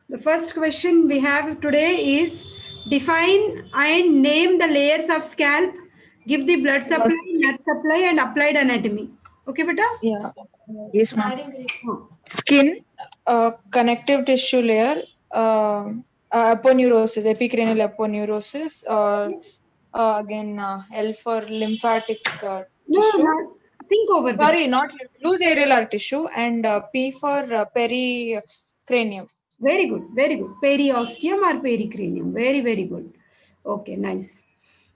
The first question we have today is define and name the layers of scalp, give the blood Was supply, nerve supply, and applied anatomy. Okay, beta? yeah. Yes, ma'am. Oh. Skin, connective tissue layer, aponeurosis, epicranial aponeurosis, again L for lymphatic No, tissue. not think over beta. Sorry, not loose areolar tissue, and P for pericranium. Very good, very good. Periosteum or pericranium. Very, very good. Okay, nice.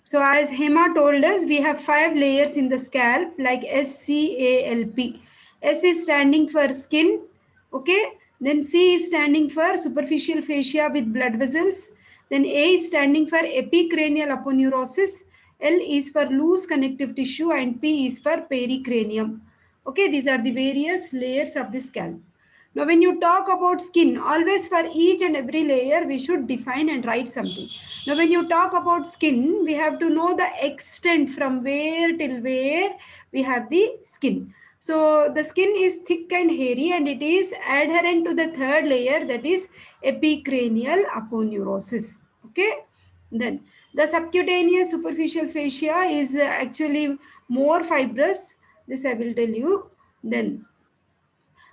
So as Hema told us, we have 5 layers in the scalp like SCALP. S is standing for skin. Okay. Then C is standing for superficial fascia with blood vessels. Then A is standing for epicranial aponeurosis. L is for loose connective tissue and P is for pericranium. Okay, these are the various layers of the scalp. Now, when you talk about skin, always for each and every layer, we should define and write something. Now, when you talk about skin, we have to know the extent from where till where we have the skin. So, the skin is thick and hairy and it is adherent to the third layer, that is epicranial aponeurosis. Okay. Then the subcutaneous superficial fascia is actually more fibrous. This I will tell you. Then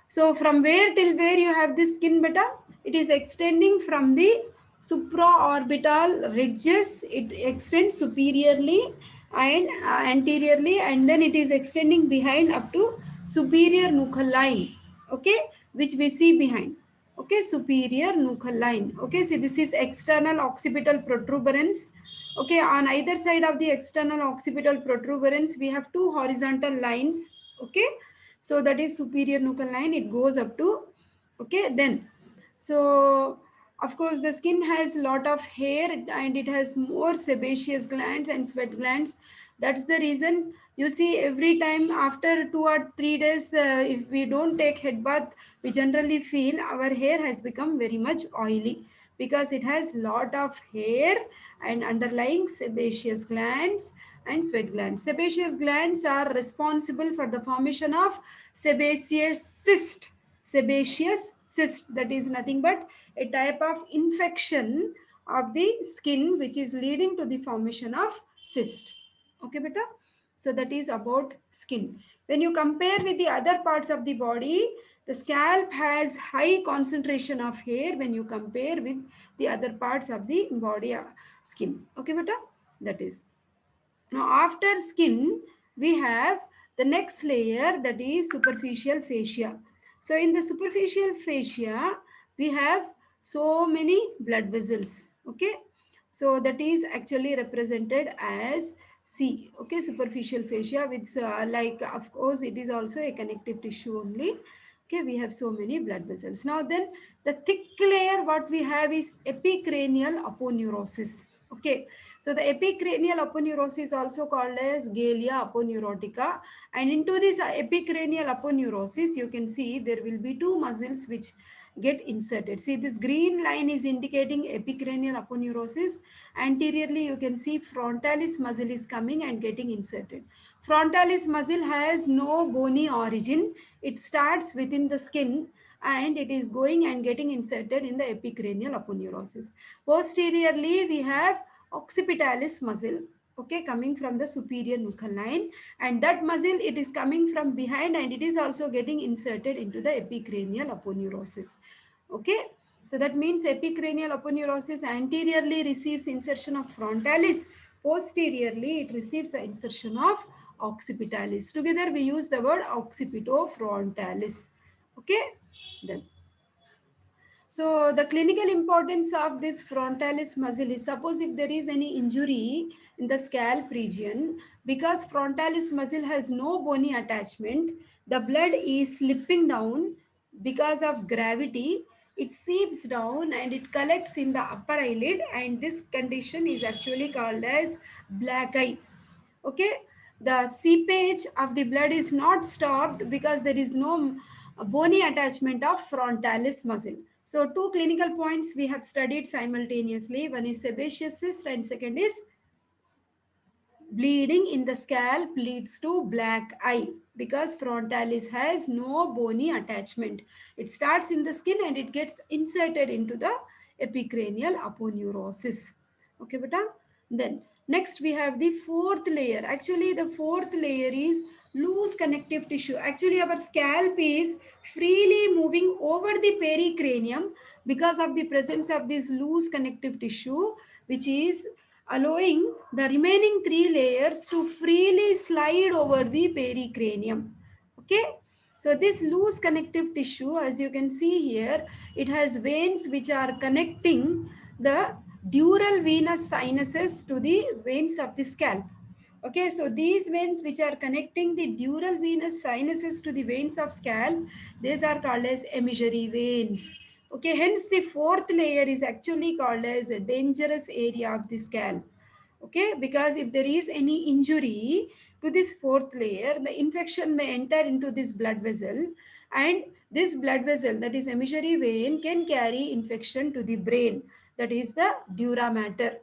so from where till where you have this skin beta? It is extending from the supraorbital ridges. It extends superiorly and anteriorly, and then it is extending behind up to superior nuchal line. Okay, which we see behind. Okay, superior nuchal line. Okay, see this is external occipital protuberance. Okay, on either side of the external occipital protuberance, we have two horizontal lines. Okay, so that is superior nuchal line. It goes up to, okay, then so of course the skin has lot of hair and it has more sebaceous glands and sweat glands. That's the reason you see every time after 2 or 3 days, if we don't take head bath, we generally feel our hair has become very much oily because it has lot of hair and underlying sebaceous glands and sweat glands. Sebaceous glands are responsible for the formation of sebaceous cyst. Sebaceous cyst, that is nothing but a type of infection of the skin which is leading to the formation of cyst. Okay, beta? So that is about skin. When you compare with the other parts of the body, the scalp has high concentration of hair when you compare with the other parts of the body skin. Okay, beta? That is. Now, after skin, we have the next layer, that is superficial fascia. So, in the superficial fascia, we have so many blood vessels. Okay, so that is actually represented as C. Okay, superficial fascia with like of course it is also a connective tissue only. Okay, we have so many blood vessels. Now then, the thick layer what we have is epicranial aponeurosis. Okay, so the epicranial aponeurosis is also called as Galea aponeurotica. And into this epicranial aponeurosis, you can see there will be two muscles which get inserted. See, this green line is indicating epicranial aponeurosis. Anteriorly, you can see frontalis muscle is coming and getting inserted. Frontalis muscle has no bony origin. It starts within the skin and it is going and getting inserted in the epicranial aponeurosis. Posteriorly, we have occipitalis muscle, okay, coming from the superior nuchal line, and that muscle it is coming from behind and it is also getting inserted into the epicranial aponeurosis. Okay, so that means epicranial aponeurosis anteriorly receives insertion of frontalis, posteriorly it receives the insertion of occipitalis. Together we use the word occipitofrontalis. Okay, done. So the clinical importance of this frontalis muscle is, suppose if there is any injury in the scalp region, because frontalis muscle has no bony attachment, the blood is slipping down because of gravity. It seeps down and it collects in the upper eyelid, and this condition is actually called as black eye. Okay, the seepage of the blood is not stopped because there is no bony attachment of frontalis muscle. So two clinical points we have studied simultaneously. One is sebaceous cyst and second is Bleeding in the scalp leads to black eye because frontalis has no bony attachment. It starts in the skin and it gets inserted into the epicranial aponeurosis. Okay, beta? Then next we have the fourth layer. Actually, the fourth layer is loose connective tissue. Actually, our scalp is freely moving over the pericranium because of the presence of this loose connective tissue, which is allowing the remaining three layers to freely slide over the pericranium. Okay, so this loose connective tissue, as you can see here, it has veins which are connecting the dural venous sinuses to the veins of the scalp. Okay, so these veins which are connecting the dural venous sinuses to the veins of scalp, these are called as emissory veins. Okay, hence the fourth layer is actually called as a dangerous area of the scalp. Okay, because if there is any injury to this fourth layer, the infection may enter into this blood vessel, and this blood vessel, that is emissory vein, can carry infection to the brain, that is the dura mater.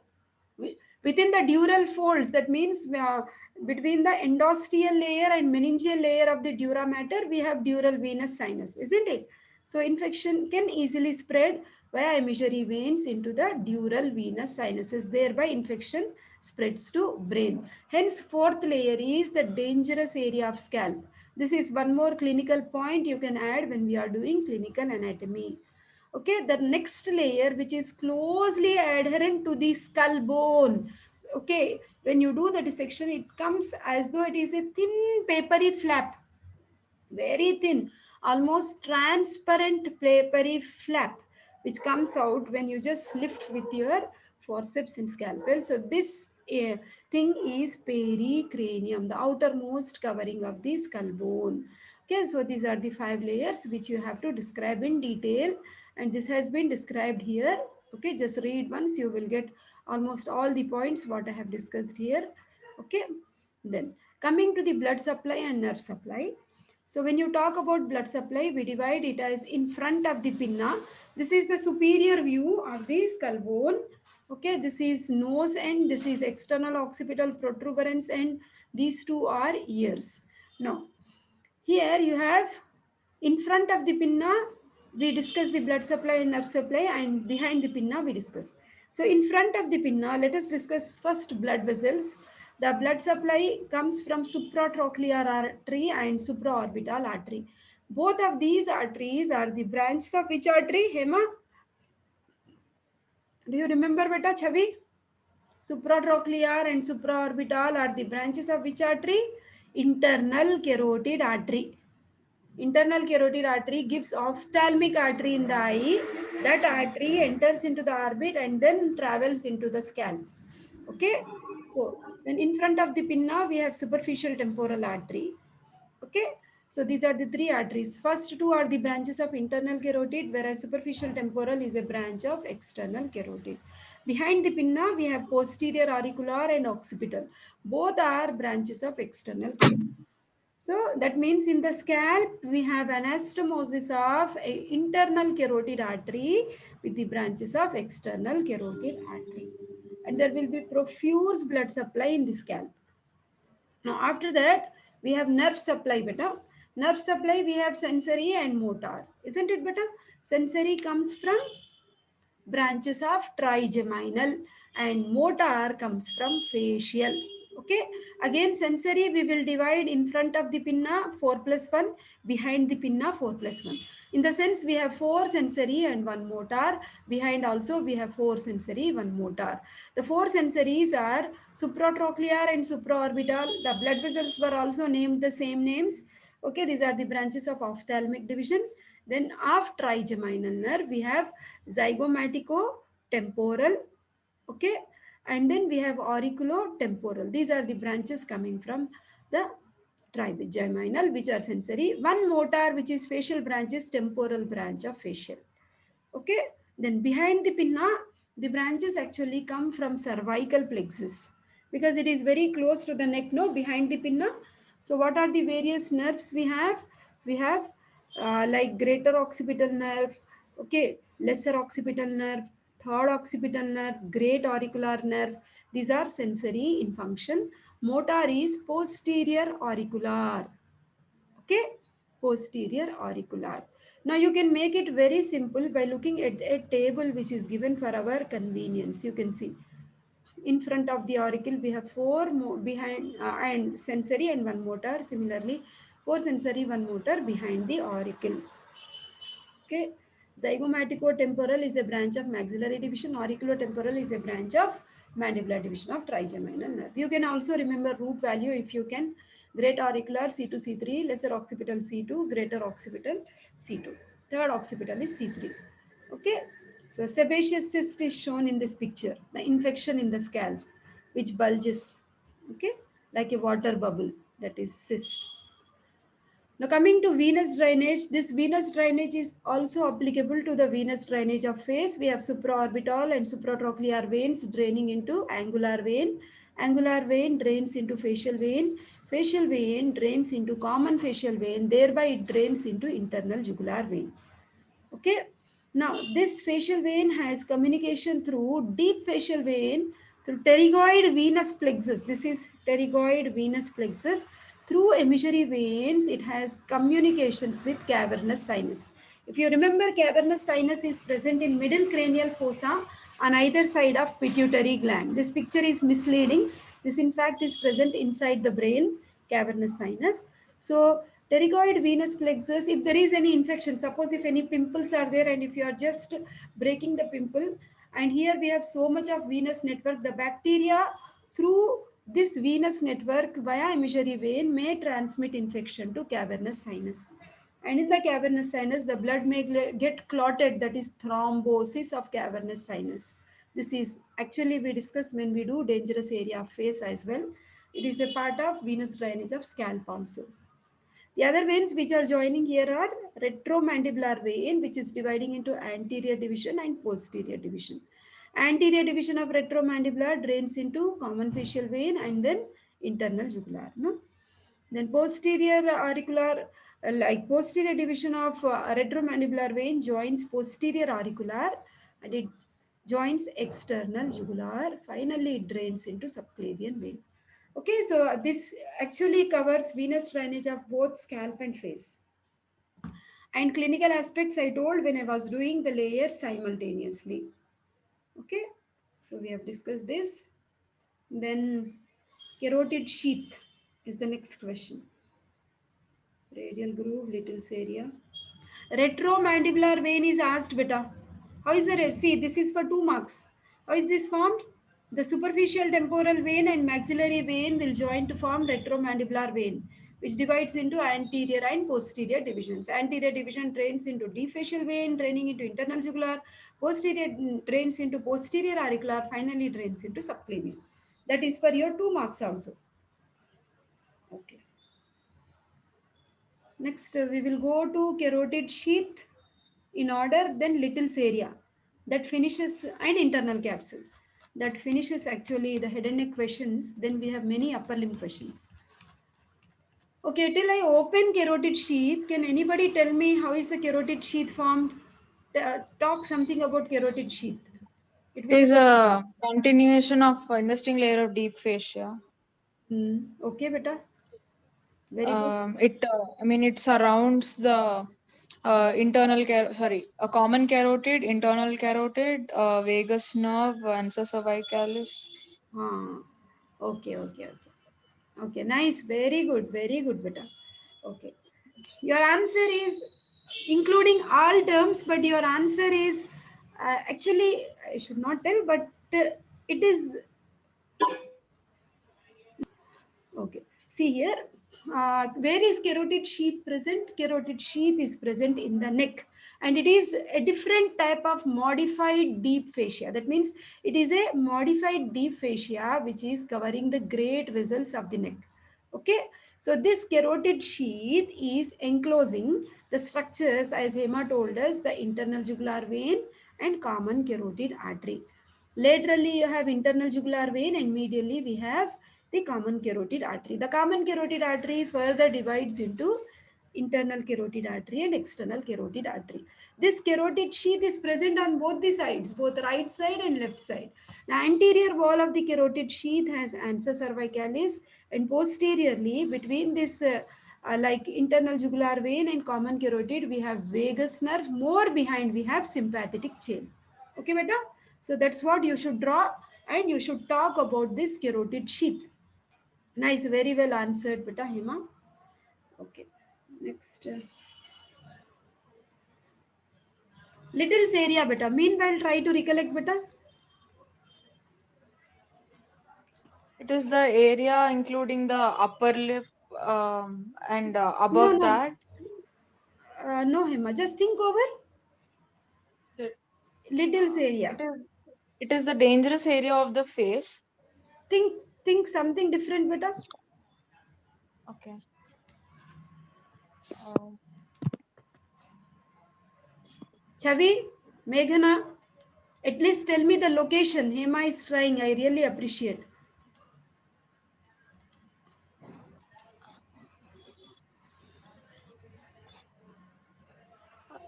Within the dural folds, that means between the endosteal layer and meningeal layer of the dura mater, we have dural venous sinus, isn't it? So infection can easily spread via emissory veins into the dural venous sinuses. Thereby infection spreads to brain. Hence fourth layer is the dangerous area of scalp. This is one more clinical point you can add when we are doing clinical anatomy. Okay, the next layer, which is closely adherent to the skull bone. Okay, when you do the dissection, it comes as though it is a thin papery flap, very thin, almost transparent papery flap, which comes out when you just lift with your forceps and scalpel. So this thing is pericranium, the outermost covering of the skull bone. Okay, so these are the five layers which you have to describe in detail, and this has been described here. Okay, just read once, you will get almost all the points what I have discussed here. Okay, then coming to the blood supply and nerve supply. So when you talk about blood supply, we divide it as in front of the pinna. This is the superior view of the skull bone. Okay, this is nose and this is external occipital protuberance, and these two are ears. Now, here you have in front of the pinna, we discuss the blood supply and nerve supply, and behind the pinna we discuss. So in front of the pinna, let us discuss first blood vessels. The blood supply comes from supratrochlear artery and supraorbital artery. Both of these arteries are the branches of which artery, Hema? Do you remember, beta Chavi? Supratrochlear and supraorbital are the branches of which artery? Internal carotid artery. Internal carotid artery gives ophthalmic artery in the eye. That artery enters into the orbit and then travels into the scalp. Okay. So then in front of the pinna, we have superficial temporal artery. Okay. So these are the three arteries. First two are the branches of internal carotid, whereas superficial temporal is a branch of external carotid. Behind the pinna, we have posterior auricular and occipital. Both are branches of external carotid. So that means in the scalp, we have anastomosis of internal carotid artery with the branches of external carotid artery. And there will be profuse blood supply in the scalp. Now after that, we have nerve supply, beta. Nerve supply, we have sensory and motor. Isn't it, beta? Sensory comes from branches of trigeminal, and motor comes from facial. Okay, again sensory we will divide in front of the pinna 4 plus 1, behind the pinna 4 plus 1. In the sense we have 4 sensory and 1 motor. Behind also we have 4 sensory, 1 motor. The 4 sensories are supratrochlear and supraorbital. The blood vessels were also named the same names. Okay, these are the branches of ophthalmic division. Then of trigeminal nerve, we have zygomatico-temporal, okay, and then we have auriculo-temporal. These are the branches coming from the trigeminal, which are sensory. One motor, which is facial branch, is temporal branch of facial. Okay, then behind the pinna, the branches actually come from cervical plexus because it is very close to the neck, no, behind the pinna. So what are the various nerves we have? We have like greater occipital nerve, okay, lesser occipital nerve, third occipital nerve, great auricular nerve. These are sensory in function. Motor is posterior auricular. Okay, posterior auricular. Now you can make it very simple by looking at a table which is given for our convenience. You can see in front of the auricle we have behind and sensory and one motor. Similarly, four sensory, one motor behind the auricle. Okay, zygomaticotemporal is a branch of maxillary division. Auriculotemporal is a branch of mandibular division of trigeminal nerve. You can also remember root value if you can. Greater auricular C2 C3, lesser occipital C2, greater occipital C2. Third occipital is C3. Okay, so sebaceous cyst is shown in this picture. The infection in the scalp, which bulges. Okay, like a water bubble, that is cyst. Now coming to venous drainage, this venous drainage is also applicable to the venous drainage of face. We have supraorbital and supratrochlear veins draining into angular vein. Angular vein drains into facial vein. Facial vein drains into common facial vein. Thereby it drains into internal jugular vein. Okay. Now this facial vein has communication through deep facial vein through pterygoid venous plexus. This is pterygoid venous plexus. Through emissory veins, it has communications with cavernous sinus. If you remember, cavernous sinus is present in middle cranial fossa on either side of pituitary gland. This picture is misleading. This in fact is present inside the brain, cavernous sinus. So pterygoid venous plexus, if there is any infection, suppose if any pimples are there and if you are just breaking the pimple, and here we have so much of venous network, the bacteria through this venous network via emissory vein may transmit infection to cavernous sinus. And in the cavernous sinus, the blood may get clotted, that is thrombosis of cavernous sinus. This is actually we discuss when we do dangerous area of face as well. It is a part of venous drainage of scalp also. The other veins which are joining here are retromandibular vein, which is dividing into anterior division and posterior division. Anterior division of retromandibular drains into common facial vein and then internal jugular. No? Then posterior auricular, like posterior division of retromandibular vein joins posterior auricular and it joins external jugular. Finally, it drains into subclavian vein. Okay, so this actually covers venous drainage of both scalp and face. And clinical aspects I told when I was doing the layers simultaneously. Okay, so we have discussed this. Then carotid sheath is the next question. Radial groove, little's area. Retromandibular vein is asked, beta. How is the see? This is for 2 marks. How is this formed? The superficial temporal vein and maxillary vein will join to form retromandibular vein, which divides into anterior and posterior divisions. Anterior division drains into deep facial vein, draining into internal jugular. Posterior drains into posterior auricular. Finally, drains into subclavian. That is for your 2 marks also. Okay. Next, we will go to carotid sheath in order, then little's area. That finishes, and internal capsule. That finishes actually the head and neck questions. Then we have many upper limb questions. Okay, till I open carotid sheath, can anybody tell me how is the carotid sheath formed? Talk something about carotid sheath. It It is was a continuation of investing layer of deep fascia. okay, beta. Very good. I mean, it surrounds the a common carotid, internal carotid, vagus nerve, ansa cervicalis. Ah, okay, okay, okay. Okay, nice. Very good, beta. Okay. Your answer is including all terms, but your answer is actually, I should not tell, but it is okay. See here, where is carotid sheath present? Carotid sheath is present in the neck, and it is a different type of modified deep fascia. That means it is a modified deep fascia which is covering the great vessels of the neck. Okay, so this carotid sheath is enclosing the structures, as Hema told us, the internal jugular vein and common carotid artery. Laterally, you have internal jugular vein, and medially, we have the common carotid artery. The common carotid artery further divides into internal carotid artery and external carotid artery. This carotid sheath is present on both the sides, both right side and left side. The anterior wall of the carotid sheath has ansa cervicalis, and posteriorly between this like internal jugular vein and common carotid, we have vagus nerve. More behind, we have sympathetic chain. Okay, beta? So that's what you should draw, and you should talk about this carotid sheath. Nice, very well answered, beta Hema. Okay, next. Little's area, beta. Meanwhile, try to recollect, beta. It is the area including the upper lip and No, above no, that. no, Hema. Just think over It, Little's area. it is it is the dangerous area of the face. Think, think something different, beta. Okay. Um, Chavi, Meghana, at least tell me the location. Hema is trying. I really appreciate.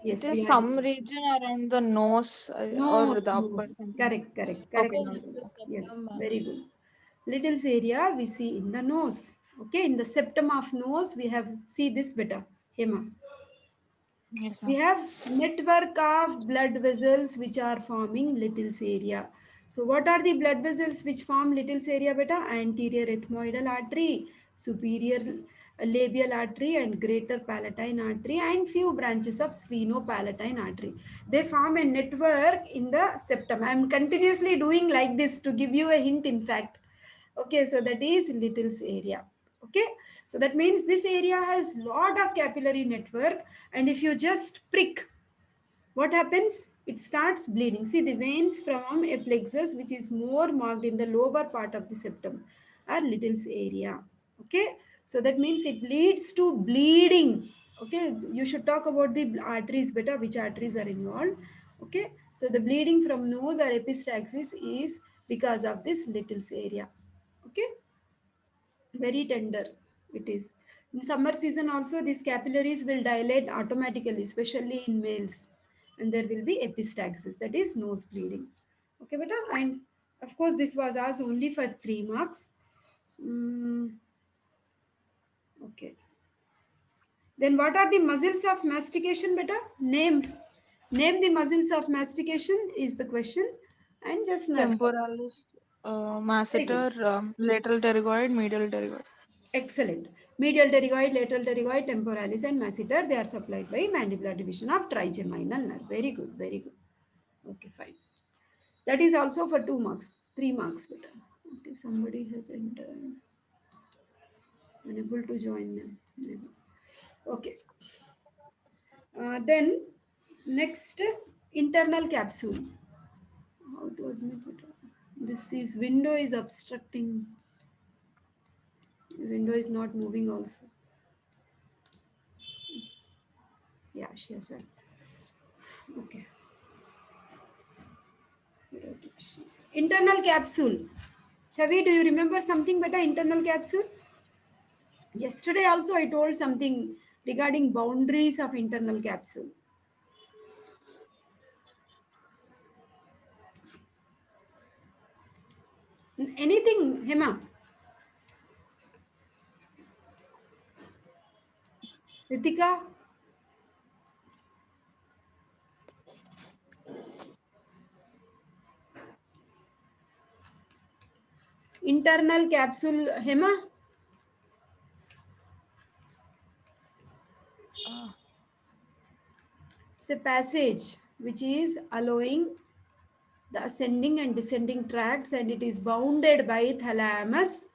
it Yes, is we had some region around the nose or nose, the upper nose. something. Correct, correct, Okay, correct, no. Chavi. Yes, very good. Little's area we see in the nose. Okay, in the septum of nose, we have see this beta. Hema. Yes, We ma'am. have network of blood vessels which are forming Little's area. So what are the blood vessels which form Little's area, beta? Anterior ethmoidal artery, superior labial artery, and greater palatine artery, and few branches of sphenopalatine artery. They form a network in the septum. I am continuously doing like this to give you a hint, in fact. Okay, so that is Little's area. Okay, so that means this area has lot of capillary network, and if you just prick, what happens? It starts bleeding. See, the veins from a plexus, which is more marked in the lower part of the septum, are Little's area. Okay, so that means it leads to bleeding. Okay, you should talk about the arteries better, which arteries are involved. Okay, so the bleeding from nose or epistaxis is because of this Little's area. Okay, very tender it is. In summer season also, these capillaries will dilate automatically, especially in males, and there will be epistaxis, that is nose bleeding. Okay, beta. And of course this was asked only for 3 marks. Mm, okay, then what are the muscles of mastication, beta? Name the muscles of mastication is the question, and just nerve. Temporalis, Very good. masseter, lateral pterygoid, medial pterygoid. Excellent. Medial pterygoid, lateral pterygoid, temporalis, and masseter, they are supplied by mandibular division of trigeminal nerve. Very good, very good. Okay, fine. That is also for 2 marks, 3 marks better. Okay, somebody has entered. Unable to join them. Maybe. Okay. Then next, internal capsule. How to admit it? This is window is obstructing. Window is not moving also. Yeah, she has joined. Okay. Internal capsule. Chavi, do you remember something better? Internal capsule? Yesterday also I told something regarding boundaries of internal capsule. Anything, Hema? Ritika? Internal capsule, Hema? Uh, It's a passage which is allowing the ascending and descending tracts, and it is bounded by thalamus,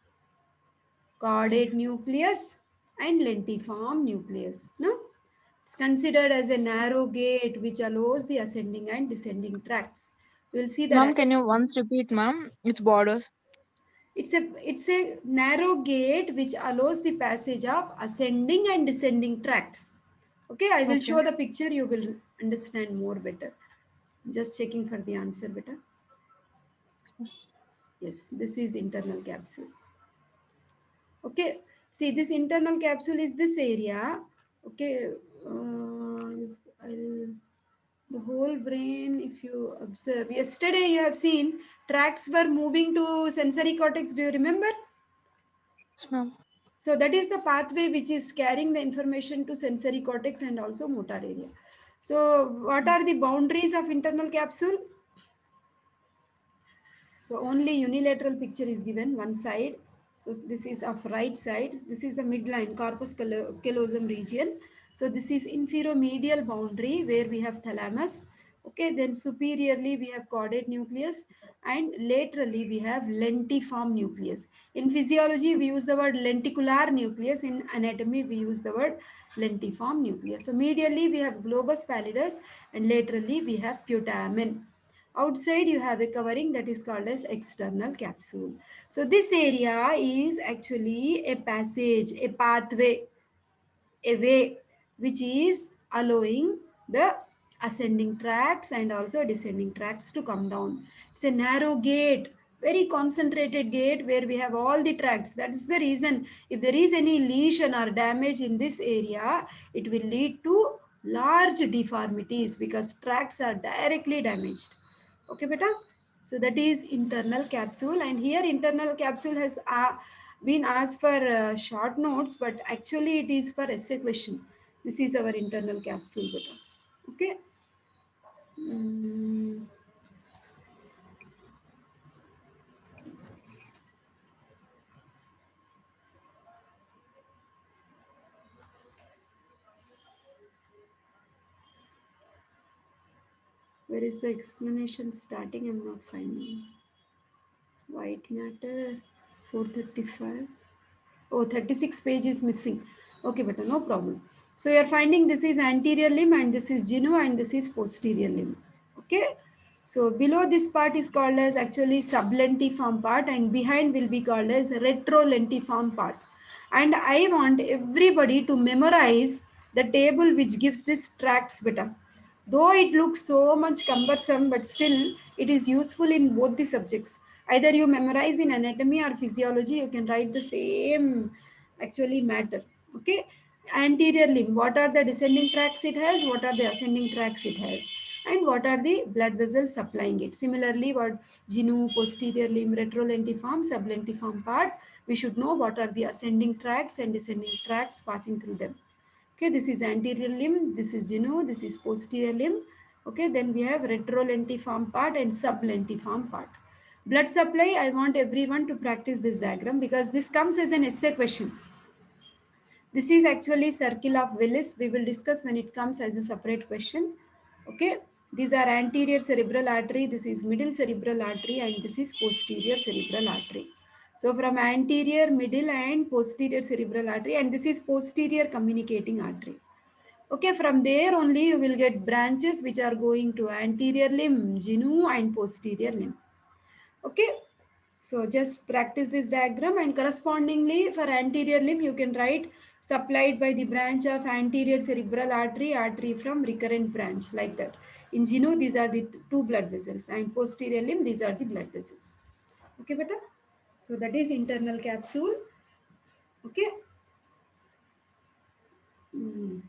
caudate nucleus, and lentiform nucleus. No? It's considered as a narrow gate which allows the ascending and descending tracts. We'll see ma'am, that can you once repeat, ma'am? Its borders. it's a narrow gate which allows the passage of ascending and descending tracts. Okay, I will Okay. show the picture, you will understand more better. Just checking for the answer better. Yes, this is internal capsule. Okay, see, this internal capsule is this area. Okay, I'll, the whole brain, if you observe, yesterday you have seen tracts were moving to sensory cortex. Do you remember? Yes, ma'am. So that is the pathway which is carrying the information to sensory cortex and also motor area. So what are the boundaries of internal capsule? So only unilateral picture is given, one side. So this is of right side. This is the midline, corpus callosum region. So this is inferomedial boundary where we have thalamus. Okay, then superiorly we have caudate nucleus and laterally we have lentiform nucleus. In physiology, we use the word lenticular nucleus. In anatomy, we use the word lentiform nucleus. So medially we have globus pallidus and laterally we have putamen. Outside you have a covering that is called as external capsule. So this area is actually a passage, a pathway, a way which is allowing the ascending tracts and also descending tracts to come down. It's a narrow gate, very concentrated gate where we have all the tracts. That is the reason if there is any lesion or damage in this area, it will lead to large deformities because tracts are directly damaged. Okay, beta? So that is internal capsule, and here internal capsule has been asked for short notes, but actually it is for essay question. This is our internal capsule, beta. Okay. Mm, where is the explanation starting? I'm not finding. White matter, 435. Oh, 36 page is missing. Okay, but no problem. So you are finding this is anterior limb and this is genu and this is posterior limb. Okay. So below this part is called as actually sublentiform part and behind will be called as retrolentiform part. And I want everybody to memorize the table which gives this tracts beta. Though it looks so much cumbersome, but still it is useful in both the subjects. Either you memorize in anatomy or physiology, you can write the same actually matter. Okay. Anterior limb, what are the descending tracts it has, what are the ascending tracts it has, and what are the blood vessels supplying it. Similarly, what genu, posterior limb, retrolentiform, sublentiform part, we should know what are the ascending tracts and descending tracts passing through them. Okay, this is anterior limb, this is genu, this is posterior limb. Okay, then we have retrolentiform part and sublentiform part. Blood supply, I want everyone to practice this diagram because this comes as an essay question. This is actually circle of Willis. We will discuss when it comes as a separate question. Okay, these are anterior cerebral artery, this is middle cerebral artery, and this is posterior cerebral artery. So from anterior, middle, and posterior cerebral artery, and this is posterior communicating artery. Okay, from there only you will get branches which are going to anterior limb, genu, and posterior limb. Okay, so just practice this diagram and correspondingly for anterior limb you can write supplied by the branch of anterior cerebral artery, artery from recurrent branch like that. In genu these are the two blood vessels and posterior limb these are the blood vessels. Okay, beta? So that is internal capsule. Okay. Mm.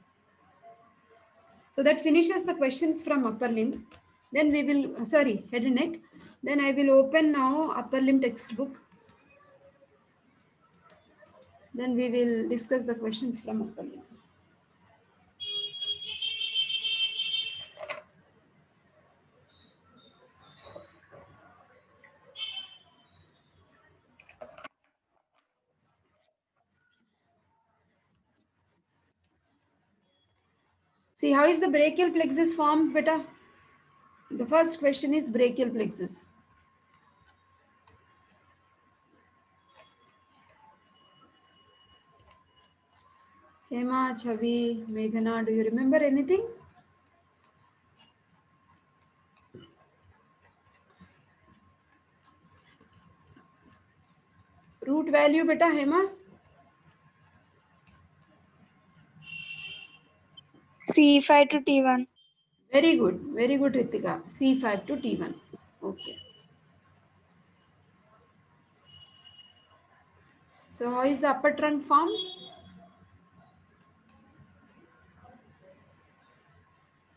So that finishes the questions from upper limb. Then we will, sorry, head and neck. Then I will open now upper limb textbook. Then we will discuss the questions from upper limb. See, how is the brachial plexus formed, beta? The first question is brachial plexus. Hema, Chavi, Meghana, do you remember anything? Root value, beta, Hema? C5 to T1. Very good, Ritika. C5 to T1. Okay. So, how is the upper trunk formed?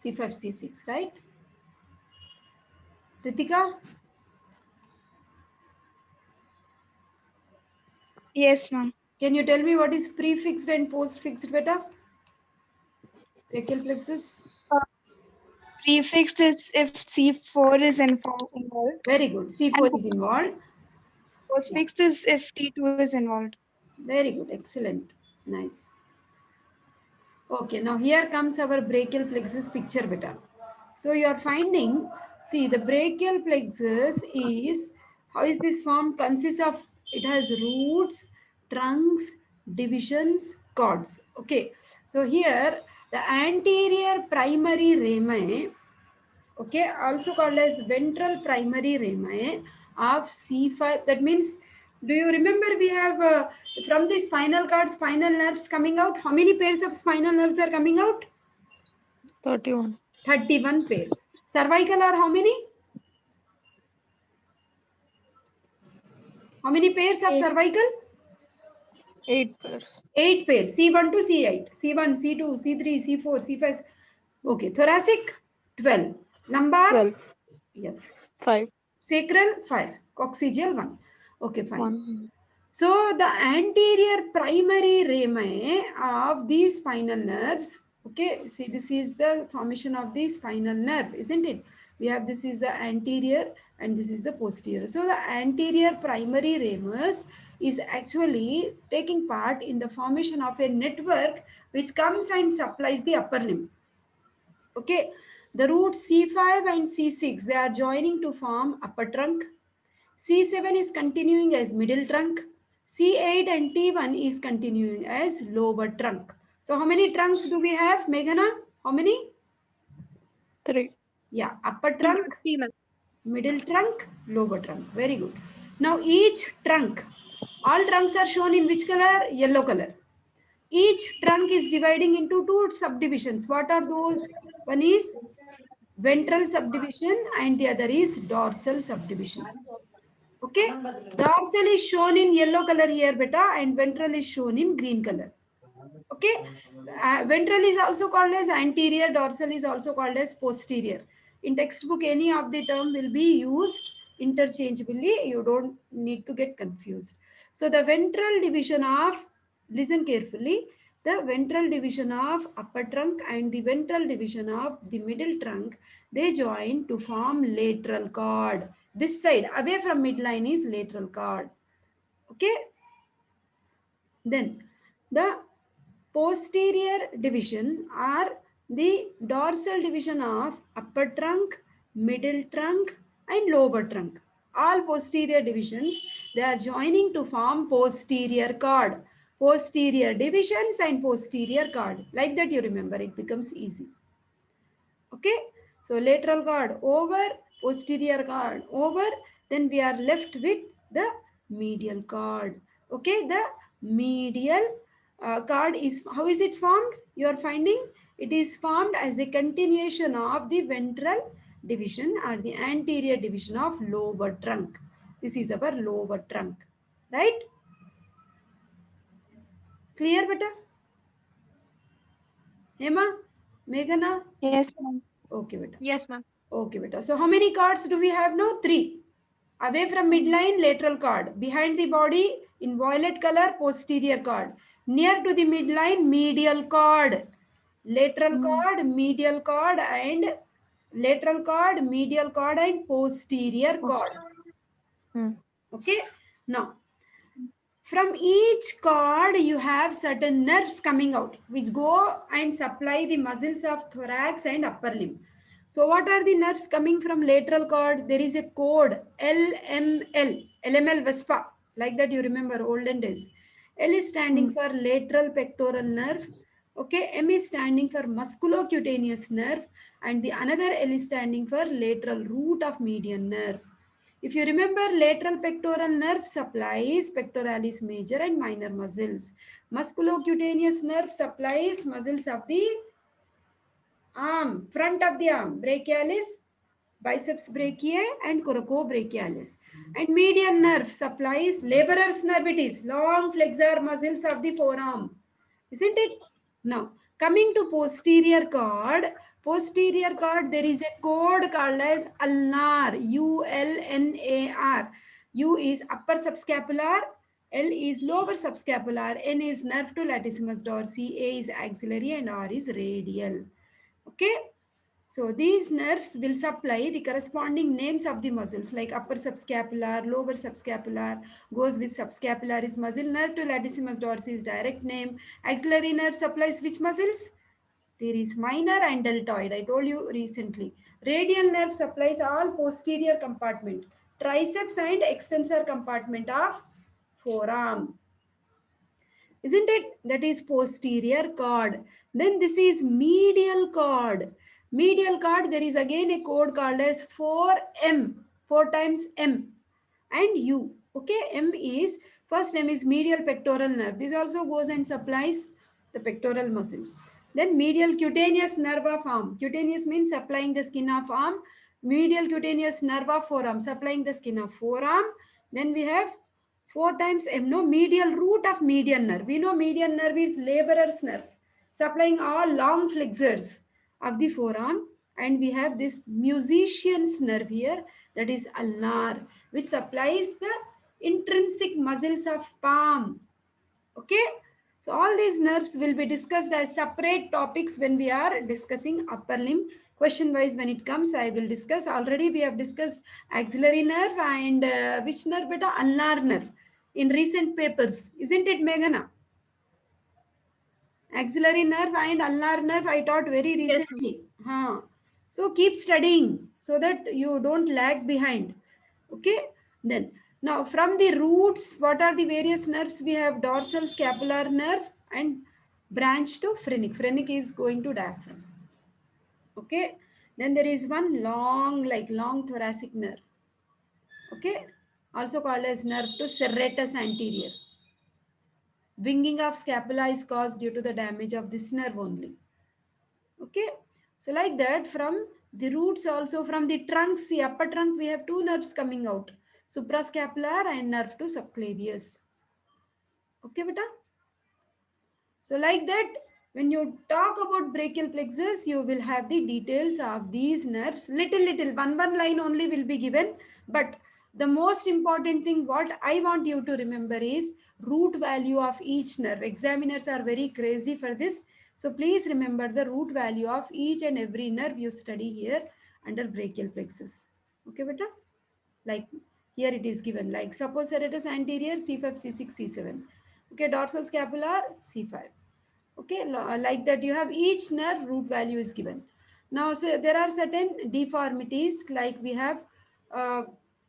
C5, C6, right? Ritika, Yes, ma'am. can you tell me what is prefixed and postfixed beta? Brachial plexus. Prefixed is if C4 is involved, Very good. and C4 is involved. postfixed is if T2 is involved. Very good. Excellent. Nice. Okay, now here comes our brachial plexus picture beta. So you are finding, see the brachial plexus is, how is this formed? Consists of, it has roots, trunks, divisions, cords. Okay, so here the anterior primary rami, okay, also called as ventral primary rami of C5. That means, do you remember we have from the spinal cord, spinal nerves coming out? How many pairs of spinal nerves are coming out? 31. 31 pairs. Cervical are how many? How many pairs of 8. cervical? 8 pairs. 8 pairs. C1 to C8. C1, C2, C3, C4, C5. Okay. Thoracic, 12. Lumbar, 12. yeah. 5. Sacral, 5. Coccygeal, 1. Okay, fine. 1. So the anterior primary rami of these spinal nerves, okay, see this is the formation of the spinal nerve, isn't it? We have, this is the anterior and this is the posterior. So the anterior primary ramus is actually taking part in the formation of a network which comes and supplies the upper limb. Okay, the roots C5 and C6, they are joining to form upper trunk. C7 is continuing as middle trunk. C8 and T1 is continuing as lower trunk. So how many trunks do we have, Meghana? How many? 3. Yeah, upper trunk, 3, ma'am. middle trunk, lower trunk. Very good. Now each trunk, all trunks are shown in which color? Yellow color. Each trunk is dividing into two subdivisions. What are those? One is ventral subdivision and the other is dorsal subdivision. Okay, dorsal is shown in yellow color here beta and ventral is shown in green color. Okay, ventral is also called as anterior, dorsal is also called as posterior. In textbook any of the term will be used interchangeably, you don't need to get confused. So the ventral division of, listen carefully, the ventral division of upper trunk and the ventral division of the middle trunk, they join to form lateral cord. This side away from midline is lateral cord. Okay, then the posterior division are the dorsal division of upper trunk, middle trunk and lower trunk. All posterior divisions, they are joining to form posterior cord. Posterior divisions and posterior cord. Like that you remember, it becomes easy. Okay, so lateral cord over, posterior cord over, then we are left with the medial cord. Okay, the medial cord is, how is it formed? You are finding it is formed as a continuation of the ventral division or the anterior division of lower trunk. This is our lower trunk, right? Clear better? Hema, Meghana? Yes, ma'am. Okay, beta. Yes, ma'am. Okay, beta. So how many cards do we have now? 3. Away from midline, lateral cord. Behind the body, in violet color, posterior cord. Near to the midline, medial cord. Lateral cord, medial cord and lateral cord, medial cord and posterior cord. Okay. Now, from each cord, you have certain nerves coming out, which go and supply the muscles of thorax and upper limb. So what are the nerves coming from lateral cord? There is a code LML, LML Vespa, like that you remember olden days. L is standing for lateral pectoral nerve. Okay, M is standing for musculocutaneous nerve and the another L is standing for lateral root of median nerve. If you remember, lateral pectoral nerve supplies pectoralis major and minor muscles. Musculocutaneous nerve supplies muscles of the arm, front of the arm, brachialis, biceps brachiae and coracobrachialis. And median nerve supplies laborer's nerve, it is long flexor muscles of the forearm. Isn't it? Now, coming to posterior cord, Posterior cord, there is a code called as ulnar, ULNAR. U is upper subscapular, L is lower subscapular, N is nerve to latissimus dorsi, A is axillary, and R is radial. Okay. So these nerves will supply the corresponding names of the muscles like upper subscapular, lower subscapular, goes with subscapularis muscle. Nerve to latissimus dorsi is direct name. Axillary nerve supplies which muscles? Teres minor and deltoid. I told you recently. Radial nerve supplies all posterior compartment, triceps and extensor compartment of forearm. Isn't it? That is posterior cord. Then this is medial cord. Medial cord, there is again a code called as 4M, 4 times M and U. Okay, M is, first M is medial pectoral nerve. This also goes and supplies the pectoral muscles. Then medial cutaneous nerve of arm. Cutaneous means supplying the skin of arm. Medial cutaneous nerve of forearm, supplying the skin of forearm. Then we have 4 times M, no, medial root of median nerve. We know median nerve is laborer's nerve, supplying all long flexors of the forearm. And we have this musician's nerve here, that is ulnar, which supplies the intrinsic muscles of palm. Okay. So all these nerves will be discussed as separate topics when we are discussing upper limb. Question wise when it comes, I will discuss. Already we have discussed axillary nerve and which nerve beta? Ulnar nerve in recent papers. Isn't it, Meghana? Axillary nerve and ulnar nerve I taught very Yes, recently. So keep studying so that you don't lag behind. Okay. Then now from the roots, what are the various nerves? We have dorsal scapular nerve and branch to phrenic. Phrenic is going to diaphragm. Okay. Then there is one long, like long thoracic nerve. Okay. Also called as nerve to serratus anterior. Winging of scapula is caused due to the damage of this nerve only. Okay. So like that, from the roots also, from the trunk, see upper trunk, we have two nerves coming out. Suprascapular and nerve to subclavius. Okay, beta? So like that, when you talk about brachial plexus, you will have the details of these nerves. Little, one line only will be given. But the most important thing what I want you to remember is root value of each nerve. Examiners are very crazy for this. So please remember the root value of each and every nerve you study here under brachial plexus. Okay, beta? Like here it is given, like suppose serratus anterior C5, C6, C7. Okay, dorsal scapular C5. Okay, like that you have each nerve root value is given. Now, so there are certain deformities like we have, uh,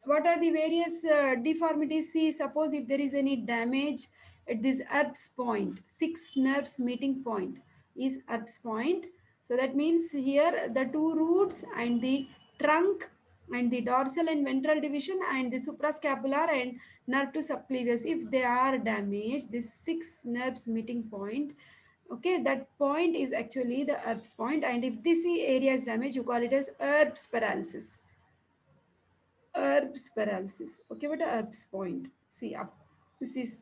what are the various deformities? See, suppose if there is any damage at this Erb's point, 6 nerves meeting point is Erb's point. So that means here the two roots and the trunk and the dorsal and ventral division and the suprascapular and nerve to subclavius, if they are damaged, this 6 nerves meeting point, okay, that point is actually the Erb's point, and if this area is damaged, you call it as Erb's paralysis. Erb's paralysis. Okay, what a Erb's point? See up. This is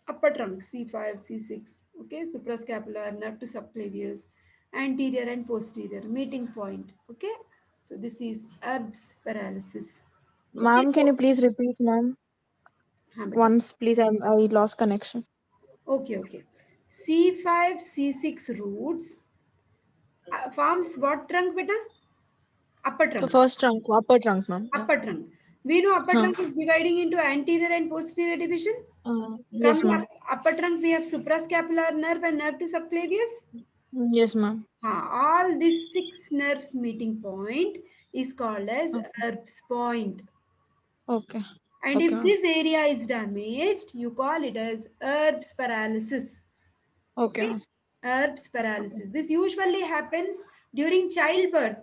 upper trunk C5, C6. Okay, suprascapular, nerve to subclavius, anterior and posterior meeting point. Okay, so this is Erb's paralysis. Ma'am, can you please repeat, ma'am? Okay. Once, please. I lost connection. Okay. C5, C6 roots forms what trunk, beta? Upper trunk. The first trunk, upper trunk, ma'am. Upper trunk. We know upper trunk is dividing into anterior and posterior division. Yes, From ma'am. upper trunk, we have suprascapular nerve and nerve to subclavius. Yes, ma'am. All these 6 nerves meeting point is called as Erb's point. Okay. And if this area is damaged, you call it as Erb's paralysis. Okay. Erb's paralysis. This usually happens during childbirth.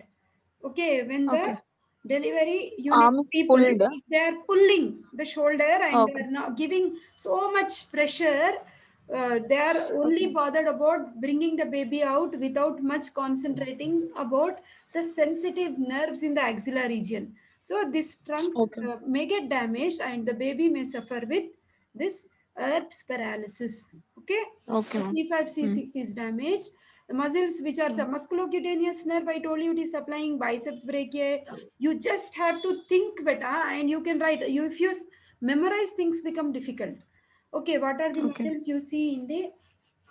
Okay, when the delivery unit people, they are pulling the shoulder and they are not giving so much pressure. They are only bothered about bringing the baby out without much concentrating about the sensitive nerves in the axilla region. So this trunk may get damaged and the baby may suffer with this Erb's paralysis. Okay. C5, C6 is damaged. The muscles which are musculocutaneous nerve, I told you it is supplying biceps brachiae. You just have to think better and you can write. You if you memorize, things become difficult. Okay, what are the Okay. muscles you see in the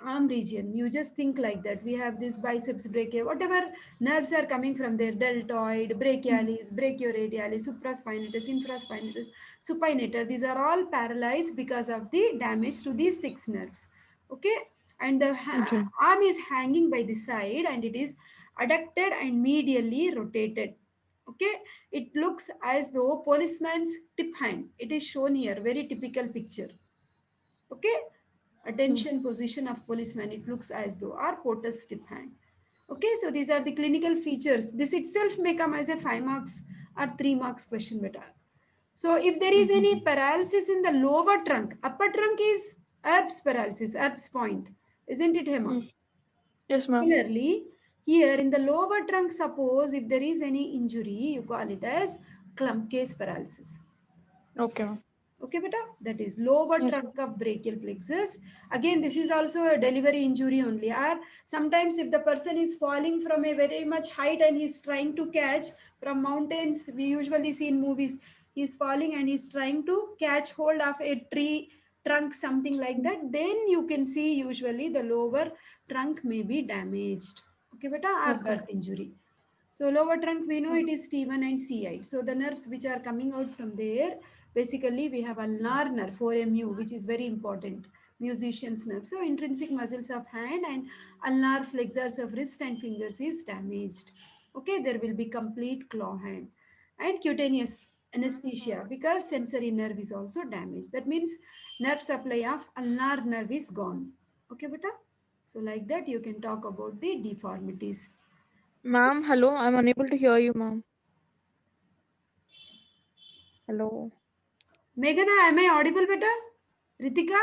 arm region? You just think like that. We have this biceps brachiae, whatever nerves are coming from there, deltoid, brachialis, brachioradialis, supraspinatus, infraspinatus, supinator. These are all paralyzed because of the damage to these 6 nerves. Okay, and the Okay. arm is hanging by the side and it is adducted and medially rotated. Okay, it looks as though policeman's tip hand. It is shown here, very typical picture. Okay, attention position of policeman, it looks as though, or porter's tip hand. Okay, so these are the clinical features. This itself may come as a 5 marks or 3 marks question beta. So if there is any paralysis in the lower trunk, upper trunk is Erb's paralysis, Erb's point, isn't it, Hema? Yes, ma'am. Similarly, here in the lower trunk, suppose if there is any injury, you call it as clump case paralysis. Okay, ma'am. Okay, beta, that is lower Yes. trunk of brachial plexus. Again, this is also a delivery injury only. Or sometimes if the person is falling from a very much height and he's trying to catch from mountains, we usually see in movies, he's falling and he's trying to catch hold of a tree trunk, something like that. Then you can see usually the lower trunk may be damaged. Okay, beta, or Okay. birth injury. So lower trunk, we know it is T1 and C8. So the nerves which are coming out from there, basically we have ulnar nerve, 4MU, which is very important, musician's nerve. So intrinsic muscles of hand and ulnar flexors of wrist and fingers is damaged. Okay, there will be complete claw hand. And cutaneous anesthesia because sensory nerve is also damaged. That means nerve supply of ulnar nerve is gone. Okay, beta? So like that you can talk about the deformities. Ma'am, hello. I'm unable to hear you, ma'am. Hello. Meghana, am I audible better? Ritika?